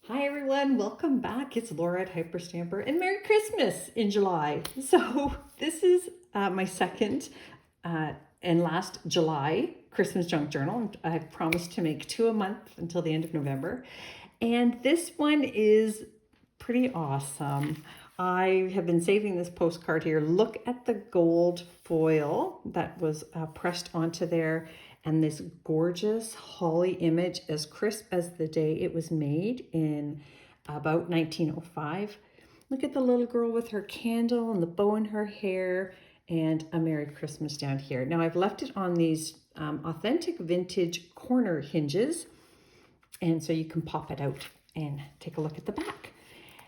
Hi everyone, welcome back. It's Laura at Hyperstamper and Merry Christmas in July. So this is my second and last July Christmas junk journal. I've promised to make 2 a month until the end of November. And this one is pretty awesome. I have been saving this postcard here. Look at the gold foil that was pressed onto there, and this gorgeous holly image as crisp as the day it was made in about 1905. Look at the little girl with her candle and the bow in her hair and a Merry Christmas down here. Now I've left it on these authentic vintage corner hinges, and so you can pop it out and take a look at the back.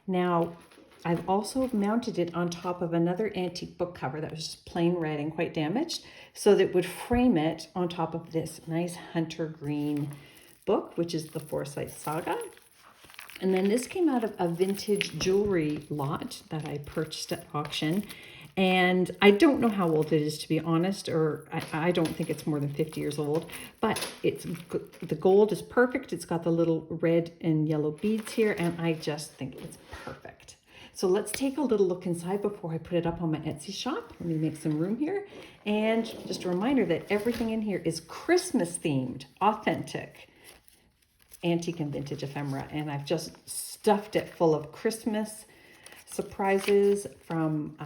Now, I've also mounted it on top of another antique book cover that was just plain red and quite damaged, so that it would frame it on top of this nice hunter green book, which is the Forsyth Saga. And then this came out of a vintage jewelry lot that I purchased at auction. And I don't know how old it is, to be honest, or I don't think it's more than 50 years old, but the gold is perfect. It's got the little red and yellow beads here, and I just think it's perfect. So let's take a little look inside before I put it up on my Etsy shop. Let me make some room here. And just a reminder that everything in here is Christmas themed, authentic, antique and vintage ephemera. And I've just stuffed it full of Christmas surprises from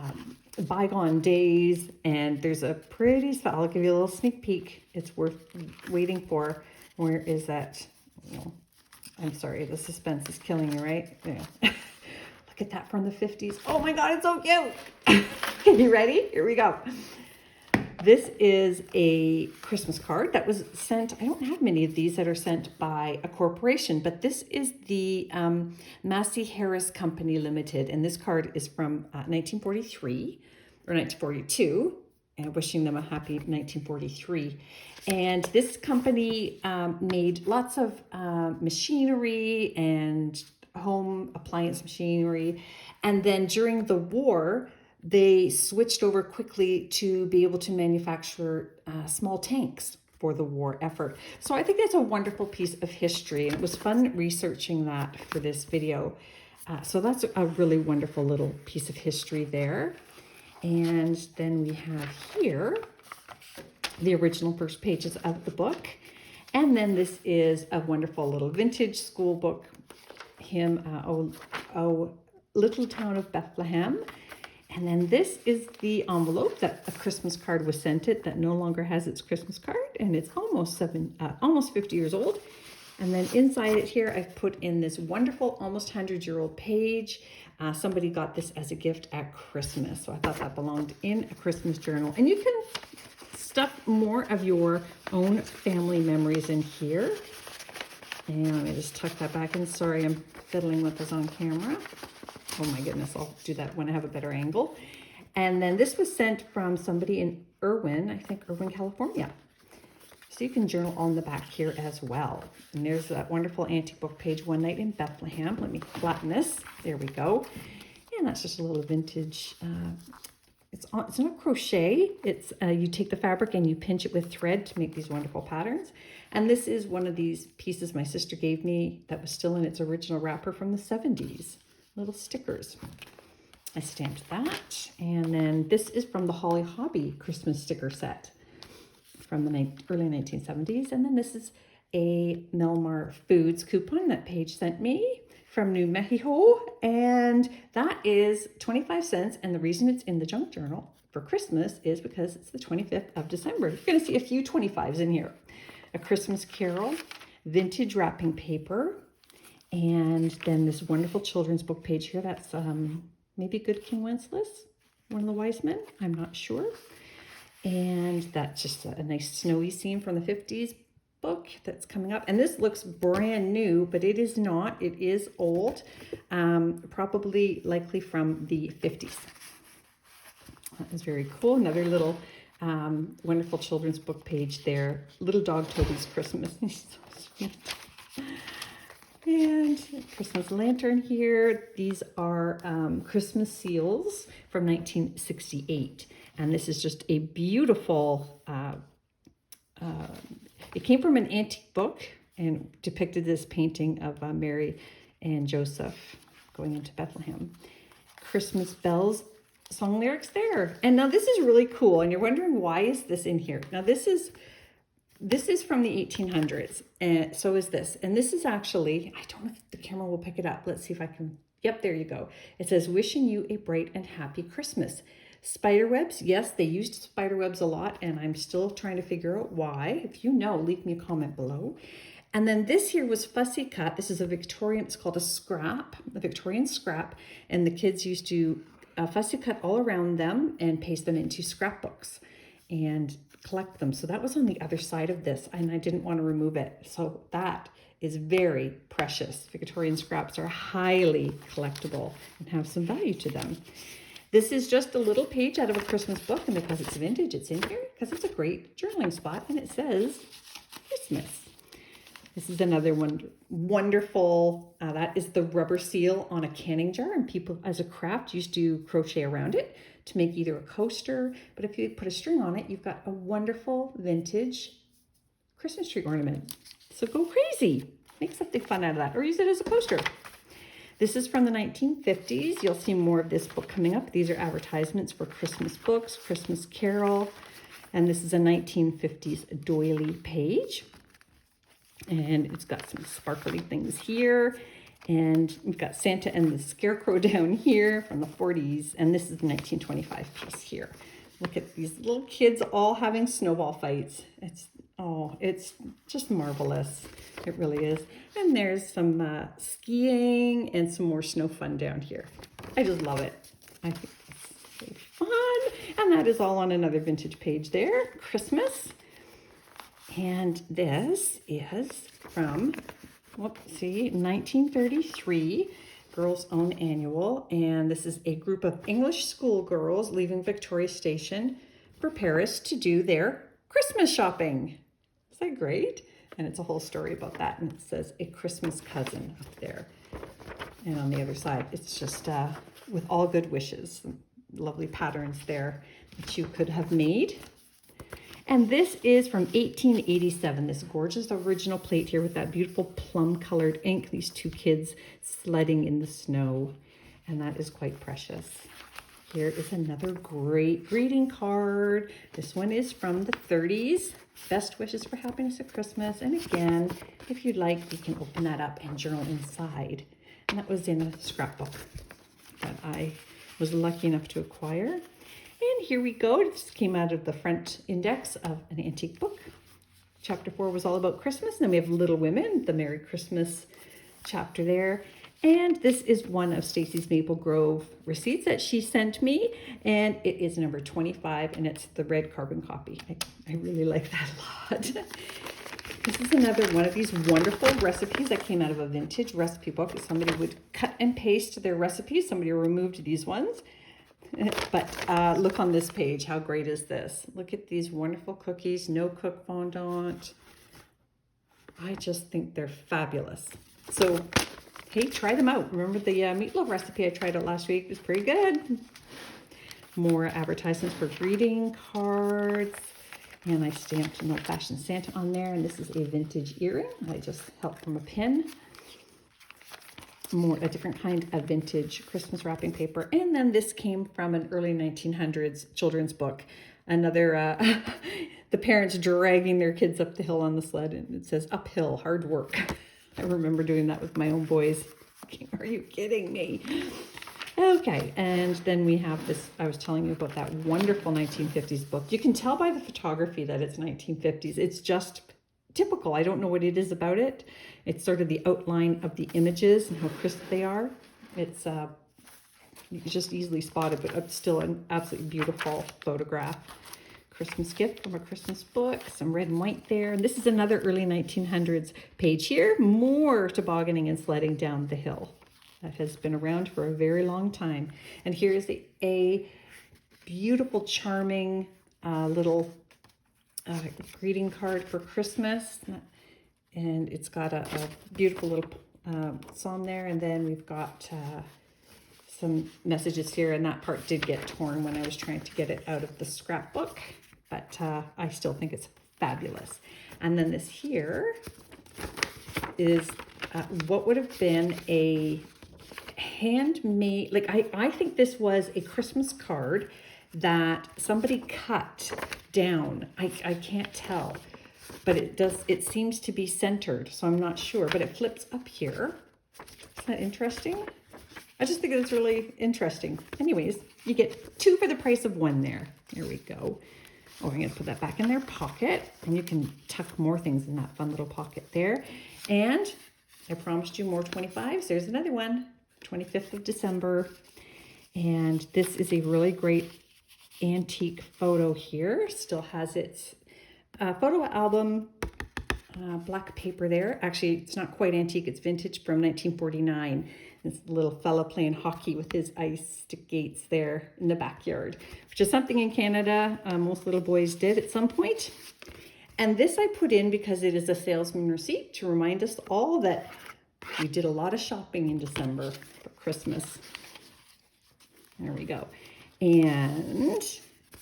bygone days. And there's a pretty spot. I'll give you a little sneak peek. It's worth waiting for. Where is that? No, I'm sorry, the suspense is killing you, right? Yeah. Look at that from the 50s. Oh my God, it's so cute. Okay, you ready? Here we go. This is a Christmas card that was sent. I don't have many of these that are sent by a corporation, but this is the Massey Harris Company Limited. And this card is from 1943 or 1942, and wishing them a happy 1943. And this company made lots of machinery and home appliance machinery. And then during the war, they switched over quickly to be able to manufacture small tanks for the war effort. So I think that's a wonderful piece of history, and it was fun researching that for this video. So that's a really wonderful little piece of history there. And then we have here the original first pages of the book. And then this is a wonderful little vintage school book, Oh Little Town of Bethlehem. And then this is the envelope that a Christmas card was sent it that no longer has its Christmas card, and it's almost 50 years old. And then inside it here, I've put in this wonderful, almost 100-year-old page. Somebody got this as a gift at Christmas, so I thought that belonged in a Christmas journal. And you can stuff more of your own family memories in here. And let me just tuck that back in. Sorry, I'm fiddling with this on camera. Oh my goodness, I'll do that when I have a better angle. And then this was sent from somebody in Irwin, I think Irwin, California. So you can journal on the back here as well. And there's that wonderful antique book page, One Night in Bethlehem. Let me flatten this. There we go. And that's just a little vintage. It's not crochet. It's you take the fabric and you pinch it with thread to make these wonderful patterns. And this is one of these pieces my sister gave me that was still in its original wrapper from the 70s. Little stickers. I stamped that. And then this is from the Holly Hobby Christmas sticker set from the early 1970s. And then this is a Melmar Foods coupon that Paige sent me from New Mexico. And that is 25 cents. And the reason it's in the junk journal for Christmas is because it's the 25th of December. You're going to see a few 25s in here. A Christmas Carol, vintage wrapping paper, and then this wonderful children's book page here. That's maybe Good King Wenceslas, one of the wise men. I'm not sure. And that's just a nice snowy scene from the 50s book that's coming up. And this looks brand new, but it is not. It is old, probably likely from the 50s. That is very cool. Another little wonderful children's book page there. Little Dog Toby's Christmas. He's so sweet. And Christmas lantern here. These are Christmas seals from 1968. And this is just a beautiful, it came from an antique book and depicted this painting of Mary and Joseph going into Bethlehem. Christmas bells, song lyrics there. And now this is really cool. And you're wondering, why is this in here? Now this is from the 1800s, and so is this. And this is actually, I don't know if the camera will pick it up. Let's see if I can. Yep, there you go. It says, wishing you a bright and happy Christmas. Spiderwebs, yes, they used spiderwebs a lot, and I'm still trying to figure out why. If you know, leave me a comment below. And then this here was fussy cut. This is a Victorian, it's called a scrap, a Victorian scrap. And the kids used to fussy cut all around them and paste them into scrapbooks and collect them. So that was on the other side of this, and I didn't want to remove it. So that is very precious. Victorian scraps are highly collectible and have some value to them. This is just a little page out of a Christmas book, and because it's vintage, it's in here because it's a great journaling spot, and it says Christmas. This is another one, wonderful, that is the rubber seal on a canning jar, and people as a craft used to crochet around it to make either a coaster, but if you put a string on it, you've got a wonderful vintage Christmas tree ornament. So go crazy, make something fun out of that, or use it as a coaster. This is from the 1950s. You'll see more of this book coming up. These are advertisements for Christmas books, Christmas Carol, and this is a 1950s doily page. And it's got some sparkly things here. And we've got Santa and the Scarecrow down here from the 40s. And this is the 1925 piece here. Look at these little kids all having snowball fights. It's just marvelous. It really is. And there's some skiing and some more snow fun down here. I just love it. I think it's so fun. And that is all on another vintage page there. Christmas. And this is from, 1933, Girls' Own Annual. And this is a group of English schoolgirls leaving Victoria Station for Paris to do their Christmas shopping. Is that great? And it's a whole story about that. And it says a Christmas cousin up there. And on the other side, it's just with all good wishes. Some lovely patterns there that you could have made. And this is from 1887, this gorgeous original plate here with that beautiful plum-colored ink, these two kids sledding in the snow, and that is quite precious. Here is another great greeting card. This one is from the 30s. Best wishes for happiness at Christmas. And again, if you'd like, you can open that up and journal inside. And that was in a scrapbook that I was lucky enough to acquire. And here we go. This came out of the front index of an antique book. Chapter 4 was all about Christmas. And then we have Little Women, the Merry Christmas chapter there. And this is one of Stacy's Maple Grove receipts that she sent me. And it is number 25, and it's the red carbon copy. I really like that a lot. This is another one of these wonderful recipes that came out of a vintage recipe book. Somebody would cut and paste their recipes. Somebody removed these ones. But look on this page. How great is this? Look at these wonderful cookies. No cook fondant. I just think they're fabulous. So, hey, try them out. Remember the meatloaf recipe I tried out last week? It was pretty good. More advertisements for greeting cards. And I stamped an old-fashioned Santa on there. And this is a vintage earring. I just helped from a pin. A different kind of vintage Christmas wrapping paper. And then this came from an early 1900s children's book. Another, the parents dragging their kids up the hill on the sled, and it says uphill, hard work. I remember doing that with my own boys. Are you kidding me? Okay, and then we have this, I was telling you about that wonderful 1950s book. You can tell by the photography that it's 1950s. It's just typical. I don't know what it is about it. It's sort of the outline of the images and how crisp they are. It's just easily spotted, but it's still an absolutely beautiful photograph. Christmas gift from a Christmas book, some red and white there. And this is another early 1900s page here. More tobogganing and sledding down the hill. That has been around for a very long time. And here is a beautiful, charming little greeting card for Christmas. And it's got a beautiful little psalm there. And then we've got some messages here. And that part did get torn when I was trying to get it out of the scrapbook. But I still think it's fabulous. And then this here is what would have been a handmade, like I think this was a Christmas card that somebody cut down. I can't tell, but it seems to be centered, so I'm not sure, but it flips up here. Isn't that interesting? I just think it's really interesting. Anyways, you get 2 for the price of 1 there. There we go. Oh, I'm going to put that back in their pocket, and you can tuck more things in that fun little pocket there. And I promised you more 25s. There's another one, 25th of December. And this is a really great antique photo here. Still has its photo album black paper there. Actually, it's not quite antique. It's vintage from 1949. This little fella playing hockey with his ice skates there in the backyard, which is something in Canada most little boys did at some point. And this I put in because it is a salesman receipt to remind us all that we did a lot of shopping in December for Christmas. There we go. And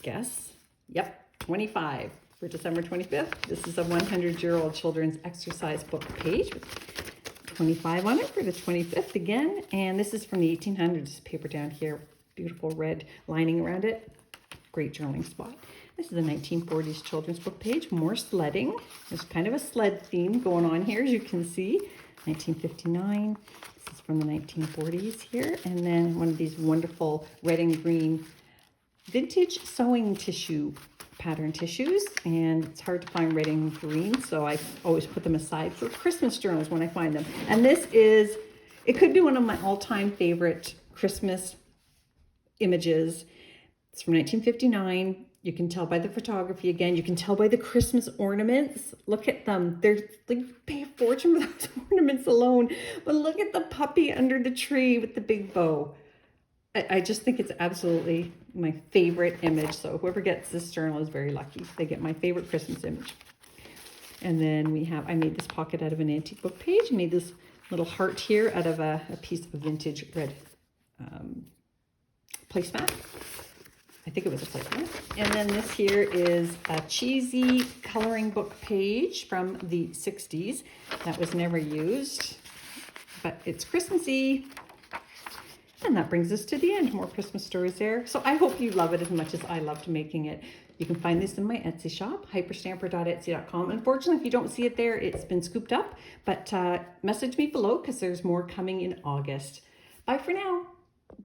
guess, yep, 25 for December 25th. This is a 100-year-old children's exercise book page with 25 on it for the 25th again. And this is from the 1800s paper down here. Beautiful red lining around it. Great journaling spot. This is a 1940s children's book page. More sledding. There's kind of a sled theme going on here, as you can see. 1959. This is from the 1940s here. And then one of these wonderful red and green vintage sewing tissue pattern tissues, and it's hard to find red and green, so I always put them aside for Christmas journals when I find them. And this is, it could be one of my all-time favorite Christmas images. It's from 1959. You can tell by the photography again. You can tell by the Christmas ornaments. Look at them. They're like, you pay a fortune for those ornaments alone. But look at the puppy under the tree with the big bow. I just think it's absolutely my favorite image. So whoever gets this journal is very lucky. They get my favorite Christmas image. And then we have, I made this pocket out of an antique book page. I made this little heart here out of a piece of vintage red placemat. I think it was a placemat. And then this here is a cheesy coloring book page from the 60s that was never used, but it's Christmassy. And that brings us to the end. More Christmas stories there. So I hope you love it as much as I loved making it. You can find this in my Etsy shop, hyperstamper.etsy.com. Unfortunately, if you don't see it there, it's been scooped up. But message me below because there's more coming in August. Bye for now.